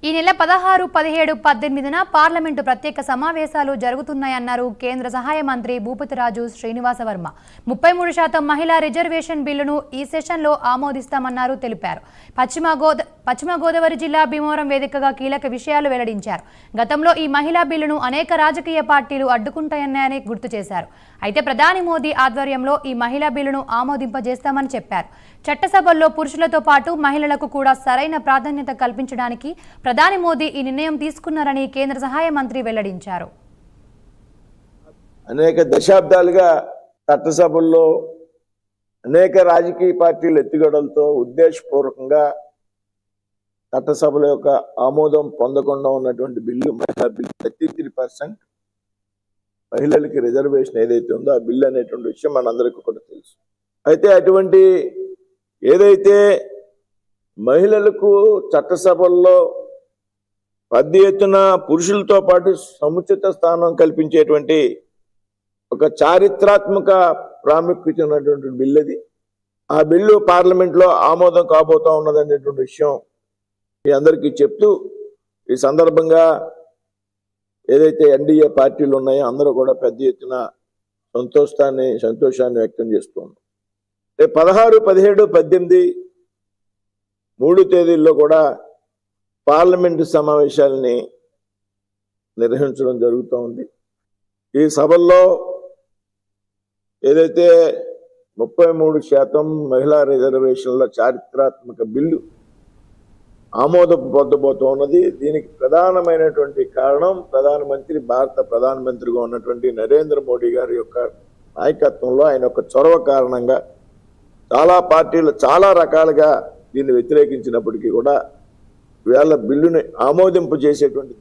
ఈ నెల 16, 17, 18న పార్లమెంటు ప్రత్యేక సమావేశాలు జరుగుతున్నాయన్నారు కేంద్ర సహాయ మంత్రి భూపతిరాజు శ్రీనివాసవర్మ. 33% మహిళా రిజర్వేషన్ బిల్లును ఈ సెషన్లో ఆమోదిస్తామన్నారు తెలిపారు. పశ్చిమ గోదావరి జిల్లా భీమవరం వేదికగా కీలక విషయాలు వెల్లడించారు. గతంలో ఈ మహిళా బిల్లును అనేక రాజకీయ పార్టీలు అడ్డుకుంటాయని గుర్తు చేశారు. అయితే ప్రధాని మోదీ ఆధ్వర్యంలో ఈ మహిళా బిల్లును ఆమోదింపజేస్తామని చెప్పారు. చట్టసభల్లో పురుషులతో పాటు మహిళలకు కూడా సరైన ప్రాధాన్యత కల్పించడానికి ప్రధాని మోదీ ఈ నిర్ణయం తీసుకున్నారని కేంద్ర సహాయ మంత్రి వెల్లడించారు. అనేక దశాబ్దాలుగా చట్టసభల్లో అనేక రాజకీయ పార్టీలు ఎత్తుగడలతో ఉద్దేశపూర్వకంగా చట్టసభల యొక్క ఆమోదం పొందకుండా ఉన్నటువంటి బిల్లు మహిళా బిల్లు 33% మహిళలకి రిజర్వేషన్ ఏదైతే ఉందో ఆ బిల్లు అనేటువంటి విషయం మనందరికీ కూడా తెలుసు. అయితే అటువంటి ఏదైతే మహిళలకు చట్టసభల్లో పెద్ద ఎత్తున పురుషులతో పాటు సముచిత స్థానం కల్పించేటువంటి ఒక చారిత్రాత్మక ప్రాముఖ్యత ఉన్నటువంటి బిల్లు అది. ఆ బిల్లు పార్లమెంట్లో ఆమోదం కాబోతా ఉన్నదనేటువంటి విషయం మీ అందరికీ చెప్తూ ఈ సందర్భంగా ఏదైతే ఎన్డీఏ పార్టీలు ఉన్నాయో అందరూ కూడా పెద్ద ఎత్తున సంతోషాన్ని వ్యక్తం చేస్తున్నారు. 16, 17, 18 3 తేదీల్లో కూడా పార్లమెంటు సమావేశాలని నిర్వహించడం జరుగుతూ ఉంది. ఈ సభల్లో ఏదైతే 33% మహిళా రిజర్వేషన్ల చారిత్రాత్మక బిల్లు ఆమోదం పొందబోతూ ఉన్నది. దీనికి ప్రధానమైనటువంటి కారణం భారత ప్రధానమంత్రిగా ఉన్నటువంటి నరేంద్ర మోడీ గారి యొక్క నాయకత్వంలో ఆయన యొక్క చొరవ కారణంగా చాలా పార్టీలు చాలా రకాలుగా దీన్ని వ్యతిరేకించినప్పటికీ కూడా వీళ్ళ బిల్లుని ఆమోదింపజేసేటువంటి